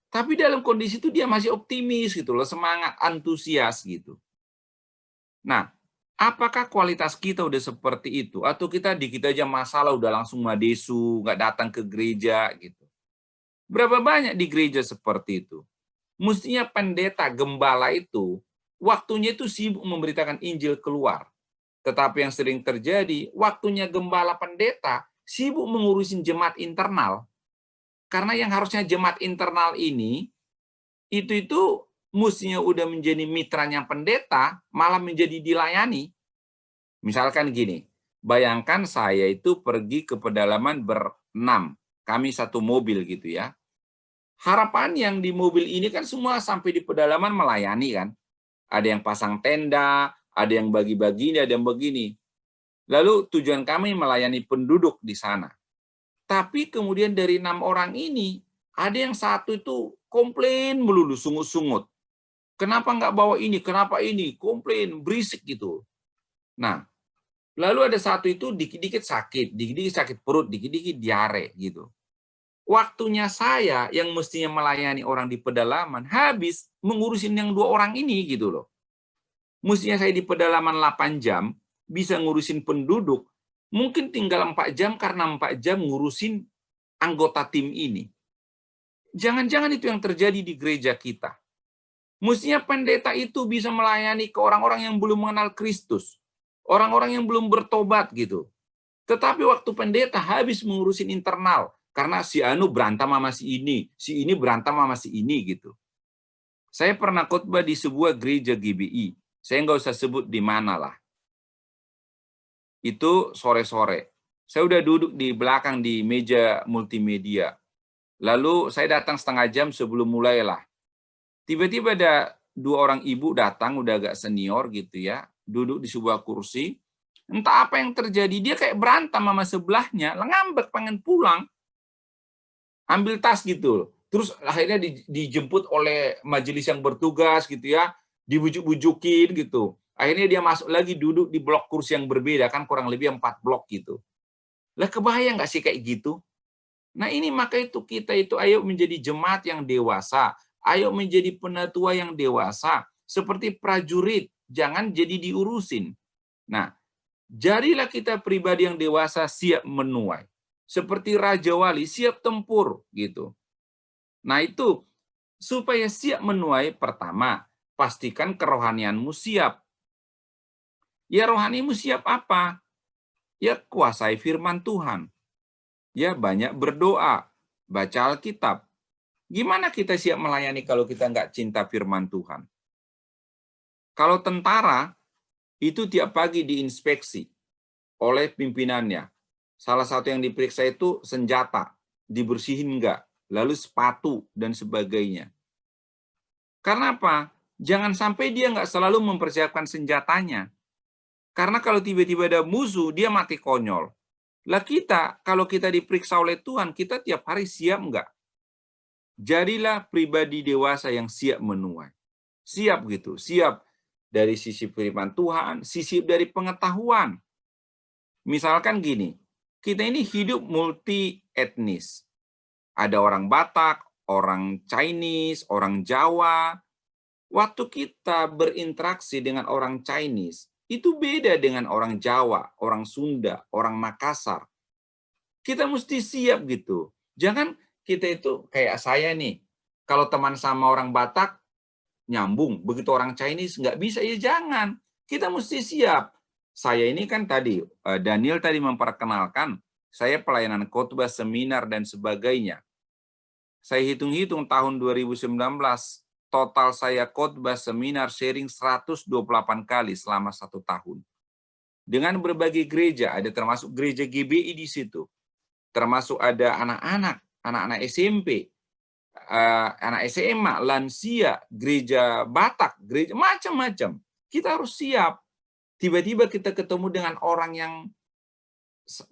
Tapi dalam kondisi itu dia masih optimis gitu loh, semangat, antusias gitu. Nah, apakah kualitas kita udah seperti itu? Atau kita dikit aja masalah udah langsung madesu, nggak datang ke gereja gitu. Berapa banyak di gereja seperti itu? Mestinya pendeta, gembala itu, waktunya itu sibuk memberitakan Injil keluar. Tetapi yang sering terjadi, waktunya gembala pendeta sibuk mengurusin jemaat internal. Karena yang harusnya jemaat internal ini, itu mestinya udah menjadi mitranya pendeta, malah menjadi dilayani. Misalkan gini, bayangkan saya itu pergi ke pedalaman ber-6, kami satu mobil gitu ya. Harapan yang di mobil ini kan semua sampai di pedalaman melayani kan. Ada yang pasang tenda, ada yang bagi-bagi ini, ada yang begini. Lalu tujuan kami melayani penduduk di sana. Tapi kemudian dari 6 orang ini, ada yang satu itu komplain melulu, sungut-sungut. Kenapa nggak bawa ini, kenapa ini, komplain, berisik gitu. Nah, lalu ada satu itu dikit-dikit sakit perut, dikit-dikit diare gitu. Waktunya saya yang mestinya melayani orang di pedalaman habis mengurusin yang 2 orang ini gitu loh. Mestinya saya di pedalaman 8 jam bisa ngurusin penduduk, mungkin tinggal 4 jam karena 4 jam ngurusin anggota tim ini. Jangan-jangan itu yang terjadi di gereja kita. Mestinya pendeta itu bisa melayani ke orang-orang yang belum mengenal Kristus, orang-orang yang belum bertobat gitu. Tetapi waktu pendeta habis mengurusin internal, karena si anu berantem sama si ini berantem sama si ini gitu. Saya pernah khotbah di sebuah gereja GBI. Saya nggak usah sebut di mana lah. Itu sore-sore. Saya udah duduk di belakang di meja multimedia. Lalu saya datang setengah jam sebelum mulai lah. Tiba-tiba ada 2 orang ibu datang, udah agak senior gitu ya. Duduk di sebuah kursi. Entah apa yang terjadi, dia kayak berantem sama sebelahnya, ngambek pengen pulang. Ambil tas gitu. Terus akhirnya dijemput oleh majelis yang bertugas gitu ya, dibujuk-bujukin gitu. Akhirnya dia masuk lagi duduk di blok kursi yang berbeda, kan kurang lebih 4 blok gitu. Lah kebayang nggak sih kayak gitu? Nah ini maka itu kita itu ayo menjadi jemaat yang dewasa, ayo menjadi penatua yang dewasa, seperti prajurit, jangan jadi diurusin. Nah, jadilah kita pribadi yang dewasa siap menuai. Seperti Raja Wali siap tempur gitu. Nah itu Supaya siap menuai, pertama, pastikan kerohanianmu siap. Ya, rohanimu siap apa? Ya, kuasai firman Tuhan. Ya, banyak berdoa, baca Alkitab. Gimana kita siap melayani kalau kita nggak cinta firman Tuhan? Kalau tentara, itu tiap pagi diinspeksi oleh pimpinannya. Salah satu yang diperiksa itu senjata, dibersihin nggak, lalu sepatu, dan sebagainya. Karena apa? Jangan sampai dia nggak selalu mempersiapkan senjatanya. Karena kalau tiba-tiba ada musuh, dia mati konyol. Lah kita, kalau kita diperiksa oleh Tuhan, kita tiap hari siap nggak? Jadilah pribadi dewasa yang siap menuai. Siap gitu, siap dari sisi firman Tuhan, sisi dari pengetahuan. Misalkan gini, kita ini hidup multi etnis. Ada orang Batak, orang Chinese, orang Jawa. Waktu kita berinteraksi dengan orang Chinese, itu beda dengan orang Jawa, orang Sunda, orang Makassar. Kita mesti siap gitu. Jangan kita itu kayak saya nih, kalau teman sama orang Batak, nyambung. Begitu orang Chinese, nggak bisa, ya jangan. Kita mesti siap. Saya ini kan tadi, Daniel tadi memperkenalkan, saya pelayanan khotbah, seminar, dan sebagainya. Saya hitung-hitung tahun 2019, total saya khotbah, seminar, sharing 128 kali selama 1 tahun. Dengan berbagai gereja, ada termasuk gereja GBI di situ. Termasuk ada anak-anak SMP, anak SMA, lansia, gereja Batak, gereja macam-macam. Kita harus siap. Tiba-tiba kita ketemu dengan orang yang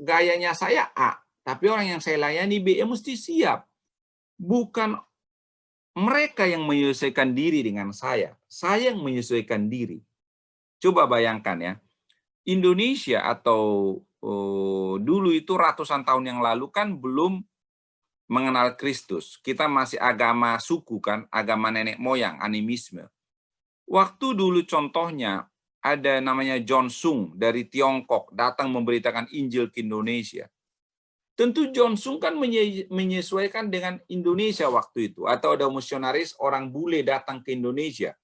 gayanya saya A, tapi orang yang saya layani B, ya mesti siap. Bukan mereka yang menyesuaikan diri dengan saya yang menyesuaikan diri. Coba bayangkan ya, Indonesia atau dulu itu ratusan tahun yang lalu kan belum mengenal Kristus. Kita masih agama suku kan, agama nenek moyang, animisme. Waktu dulu contohnya ada namanya John Sung dari Tiongkok datang memberitakan Injil ke Indonesia. Tentu John Sung kan menyesuaikan dengan Indonesia waktu itu. Atau ada misionaris orang bule datang ke Indonesia.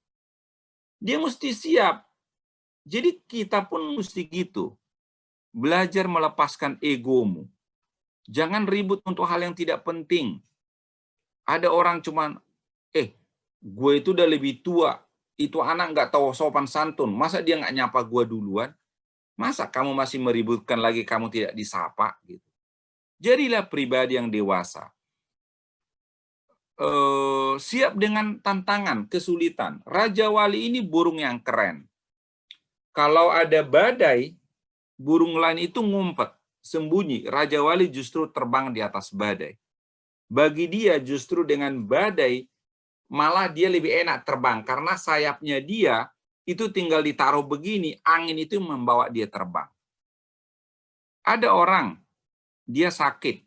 Dia mesti siap. Jadi kita pun mesti gitu. Belajar melepaskan egomu. Jangan ribut untuk hal yang tidak penting. Ada orang cuman, gue itu udah lebih tua. Itu anak nggak tahu sopan santun. Masa dia nggak nyapa gue duluan? Masa kamu masih meributkan lagi kamu tidak disapa? Gitu. Jadilah pribadi yang dewasa. Siap dengan tantangan, kesulitan. Raja Wali ini burung yang keren. Kalau ada badai, burung lain itu ngumpet, sembunyi. Raja Wali justru terbang di atas badai. Bagi dia justru dengan badai, malah dia lebih enak terbang. Karena sayapnya dia itu tinggal ditaruh begini, angin itu membawa dia terbang. Ada orang, dia sakit,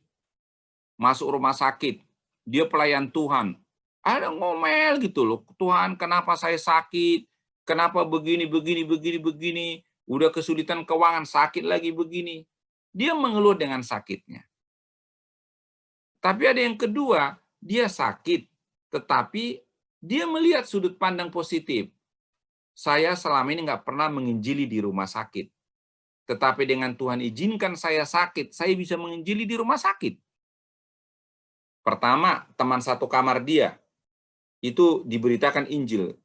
masuk rumah sakit, dia pelayan Tuhan, ada ngomel gitu loh, Tuhan kenapa saya sakit, kenapa begini, udah kesulitan keuangan, sakit lagi begini. Dia mengeluh dengan sakitnya. Tapi ada yang kedua, dia sakit, tetapi dia melihat sudut pandang positif. Saya selama ini nggak pernah menginjili di rumah sakit. Tetapi dengan Tuhan izinkan saya sakit, saya bisa menginjili di rumah sakit. Pertama, teman satu kamar dia, itu diberitakan Injil.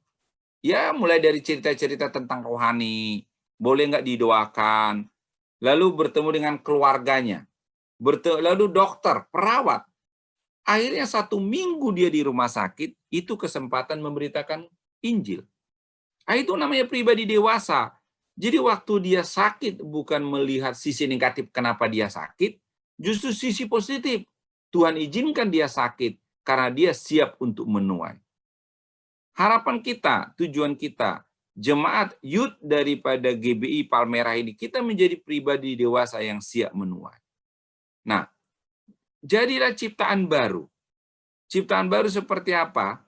Ya, mulai dari cerita-cerita tentang rohani, boleh nggak didoakan, lalu bertemu dengan keluarganya, lalu dokter, perawat. Akhirnya 1 minggu dia di rumah sakit, itu kesempatan memberitakan Injil. Itu namanya pribadi dewasa. Jadi waktu dia sakit bukan melihat sisi negatif kenapa dia sakit, justru sisi positif. Tuhan izinkan dia sakit karena dia siap untuk menuai. Harapan kita, tujuan kita, jemaat youth daripada GBI Palmerah ini, kita menjadi pribadi dewasa yang siap menuai. Nah, jadilah ciptaan baru. Ciptaan baru seperti apa?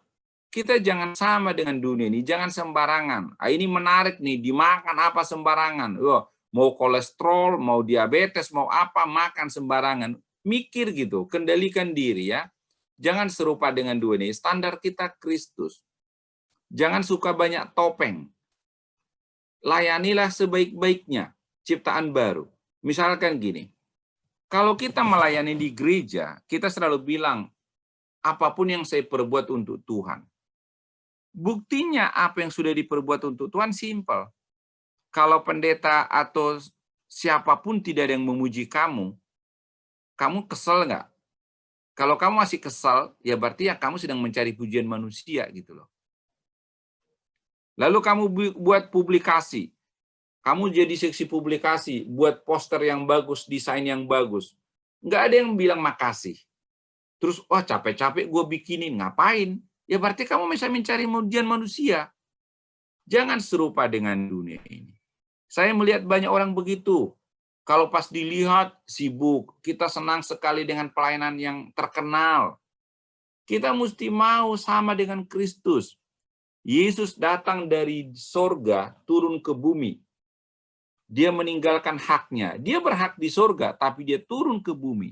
Kita jangan sama dengan dunia ini, jangan sembarangan. Ini menarik nih, dimakan apa sembarangan. Mau kolesterol, mau diabetes, mau apa, makan sembarangan. Mikir gitu, kendalikan diri ya. Jangan serupa dengan dunia ini. Standar kita Kristus. Jangan suka banyak topeng. Layanilah sebaik-baiknya ciptaan baru. Misalkan gini, kalau kita melayani di gereja, kita selalu bilang, apapun yang saya perbuat untuk Tuhan. Buktinya apa yang sudah diperbuat untuk Tuhan simpel. Kalau pendeta atau siapapun tidak ada yang memuji kamu kesel nggak? Kalau kamu masih kesal, ya berarti ya kamu sedang mencari pujian manusia gitu loh. Lalu kamu buat publikasi. Kamu jadi seksi publikasi, buat poster yang bagus, desain yang bagus. Nggak ada yang bilang makasih. Terus, wah capek-capek gue bikinin, ngapain? Ya berarti kamu bisa mencari pujian manusia. Jangan serupa dengan dunia ini. Saya melihat banyak orang begitu. Kalau pas dilihat sibuk, kita senang sekali dengan pelayanan yang terkenal. Kita mesti mau sama dengan Kristus. Yesus datang dari sorga, turun ke bumi. Dia meninggalkan haknya. Dia berhak di sorga, tapi dia turun ke bumi.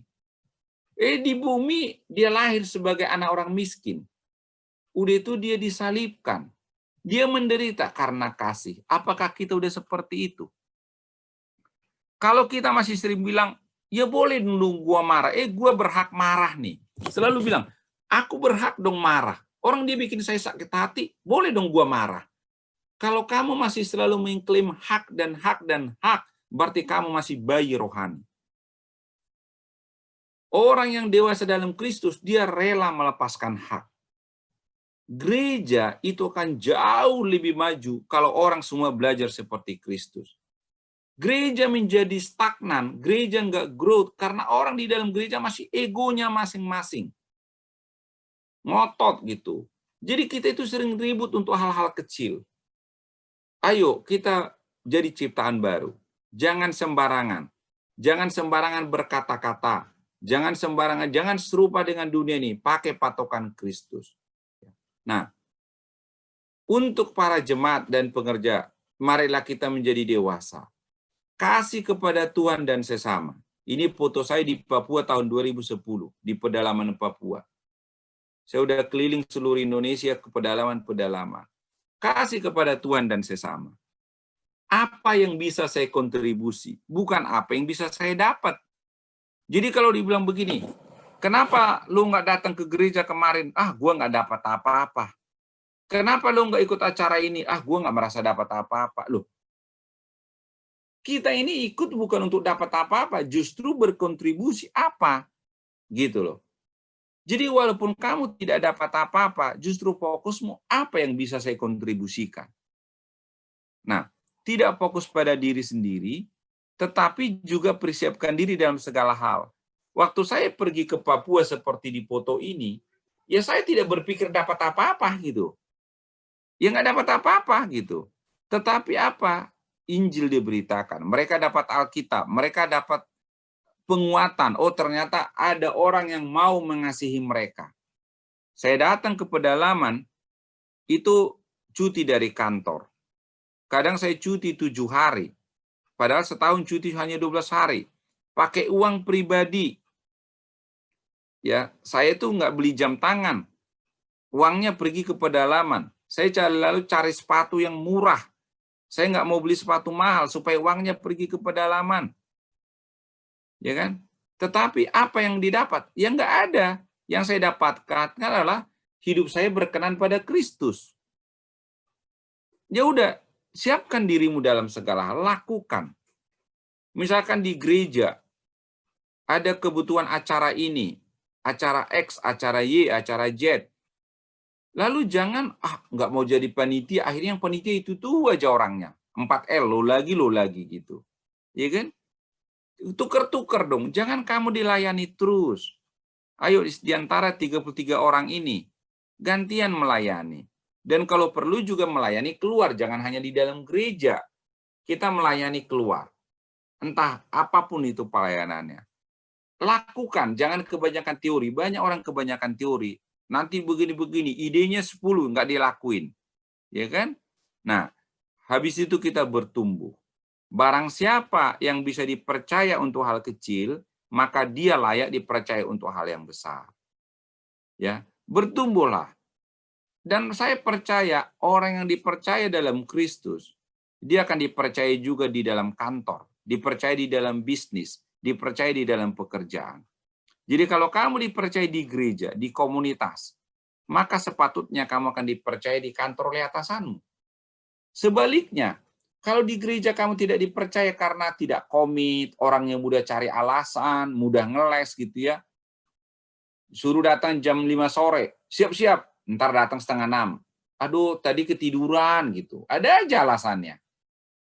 Di bumi, dia lahir sebagai anak orang miskin. Udah itu dia disalibkan. Dia menderita karena kasih. Apakah kita udah seperti itu? Kalau kita masih sering bilang, ya boleh dulu gua marah. Gua berhak marah nih. Selalu bilang, aku berhak dong marah. Orang dia bikin saya sakit hati, boleh dong gua marah. Kalau kamu masih selalu mengklaim hak dan hak dan hak, berarti kamu masih bayi rohani. Orang yang dewasa dalam Kristus, dia rela melepaskan hak. Gereja itu akan jauh lebih maju kalau orang semua belajar seperti Kristus. Gereja menjadi stagnan, gereja nggak growth, karena orang di dalam gereja masih egonya masing-masing. Ngotot gitu. Jadi kita itu sering ribut untuk hal-hal kecil. Ayo kita jadi ciptaan baru. Jangan sembarangan. Jangan sembarangan berkata-kata. Jangan sembarangan, jangan serupa dengan dunia ini. Pakai patokan Kristus. Nah, untuk para jemaat dan pengerja, marilah kita menjadi dewasa. Kasih kepada Tuhan dan sesama. Ini foto saya di Papua tahun 2010, di pedalaman Papua. Saya udah keliling seluruh Indonesia ke pedalaman-pedalaman. Kasih kepada Tuhan dan sesama. Apa yang bisa saya kontribusi, bukan apa yang bisa saya dapat. Jadi kalau dibilang begini, kenapa lu nggak datang ke gereja kemarin? Gua nggak dapat apa-apa. Kenapa lu nggak ikut acara ini? Gua nggak merasa dapat apa-apa. Loh, kita ini ikut bukan untuk dapat apa-apa, justru berkontribusi apa, gitu loh. Jadi walaupun kamu tidak dapat apa-apa, justru fokusmu apa yang bisa saya kontribusikan. Nah, tidak fokus pada diri sendiri, tetapi juga persiapkan diri dalam segala hal. Waktu saya pergi ke Papua seperti di foto ini, ya saya tidak berpikir dapat apa-apa gitu. Ya nggak dapat apa-apa gitu. Tetapi apa? Injil diberitakan. Mereka dapat Alkitab. Mereka dapat penguatan. Oh ternyata ada orang yang mau mengasihi mereka. Saya datang ke pedalaman, itu cuti dari kantor. Kadang saya cuti 7 hari. Padahal setahun cuti hanya 12 hari. Pakai uang pribadi. Ya, saya tuh nggak beli jam tangan. Uangnya pergi ke pedalaman. Saya lalu cari sepatu yang murah. Saya nggak mau beli sepatu mahal supaya uangnya pergi ke pedalaman. Ya kan? Tetapi apa yang didapat? Ya nggak ada. Yang saya dapatkan adalah hidup saya berkenan pada Kristus. Ya udah, siapkan dirimu dalam segala hal, lakukan. Misalkan di gereja, ada kebutuhan acara ini, acara X, acara Y, acara Z. Lalu jangan, nggak mau jadi panitia, akhirnya yang panitia itu tuh aja orangnya. 4L, lo lagi gitu. Ya kan? Tuker-tuker dong, jangan kamu dilayani terus. Ayo di antara 33 orang ini, gantian melayani. Dan kalau perlu juga melayani keluar, jangan hanya di dalam gereja. Kita melayani keluar. Entah apapun itu pelayanannya. Lakukan, jangan kebanyakan teori. Banyak orang kebanyakan teori. Nanti begini-begini, idenya 10, nggak dilakuin. Ya kan? Nah, habis itu kita bertumbuh. Barang siapa yang bisa dipercaya untuk hal kecil, maka dia layak dipercaya untuk hal yang besar. Ya, bertumbuhlah. Dan saya percaya orang yang dipercaya dalam Kristus, dia akan dipercaya juga di dalam kantor, dipercaya di dalam bisnis, dipercaya di dalam pekerjaan. Jadi kalau kamu dipercaya di gereja, di komunitas, maka sepatutnya kamu akan dipercaya di kantor oleh atasanmu. Sebaliknya, kalau di gereja kamu tidak dipercaya karena tidak komit, orang yang mudah cari alasan, mudah ngeles gitu ya, suruh datang jam 5 sore, siap-siap, ntar datang setengah 6. Aduh, tadi ketiduran gitu. Ada aja alasannya.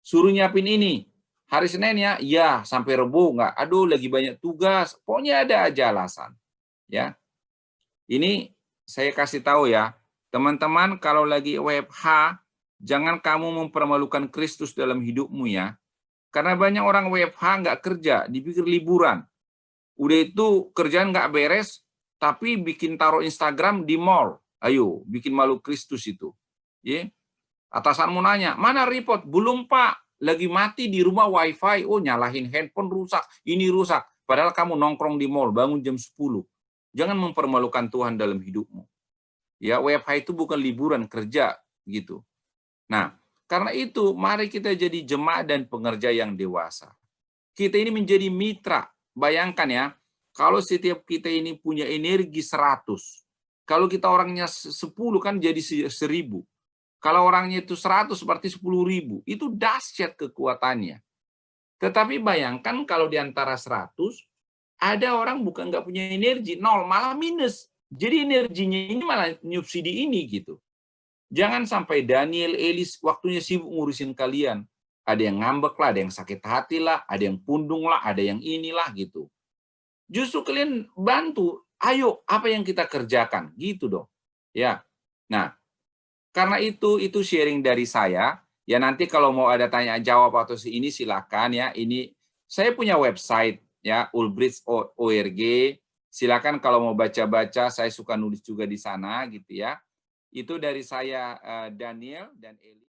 Suruh nyiapin ini, hari Senin ya, iya sampai Rebo enggak. Aduh, lagi banyak tugas. Pokoknya ada aja alasan. Ya. Ini saya kasih tahu ya, teman-teman kalau lagi WFH, jangan kamu mempermalukan Kristus dalam hidupmu ya. Karena banyak orang WFH nggak kerja, dipikir liburan. Udah itu kerjaan nggak beres, tapi bikin taruh Instagram di mall. Ayo, bikin malu Kristus itu. Ya. Atasanmu nanya, mana report? Belum Pak, lagi mati di rumah wifi. Oh, nyalahin handphone rusak, ini rusak. Padahal kamu nongkrong di mall, bangun jam 10. Jangan mempermalukan Tuhan dalam hidupmu. Ya, WFH itu bukan liburan, kerja gitu. Nah, karena itu mari kita jadi jemaat dan pengerja yang dewasa. Kita ini menjadi mitra. Bayangkan ya, kalau setiap kita ini punya energi 100, kalau kita orangnya 10 kan jadi 1000. Kalau orangnya itu 100 berarti 10.000. Itu dahsyat kekuatannya. Tetapi bayangkan kalau di antara 100, ada orang bukan nggak punya energi, 0, malah minus. Jadi energinya ini malah nyubsidi ini gitu. Jangan sampai Daniel, Elis waktunya sibuk ngurusin kalian. Ada yang ngambek lah, ada yang sakit hati lah, ada yang pundung lah, ada yang inilah gitu. Justru kalian bantu, ayo apa yang kita kerjakan gitu dong. Ya. Nah, karena itu sharing dari saya. Ya nanti kalau mau ada tanya jawab atau ini silakan ya. Ini saya punya website ya, ulbridge.org. Silakan kalau mau baca-baca, saya suka nulis juga di sana gitu ya. Itu dari saya Daniel dan Eli.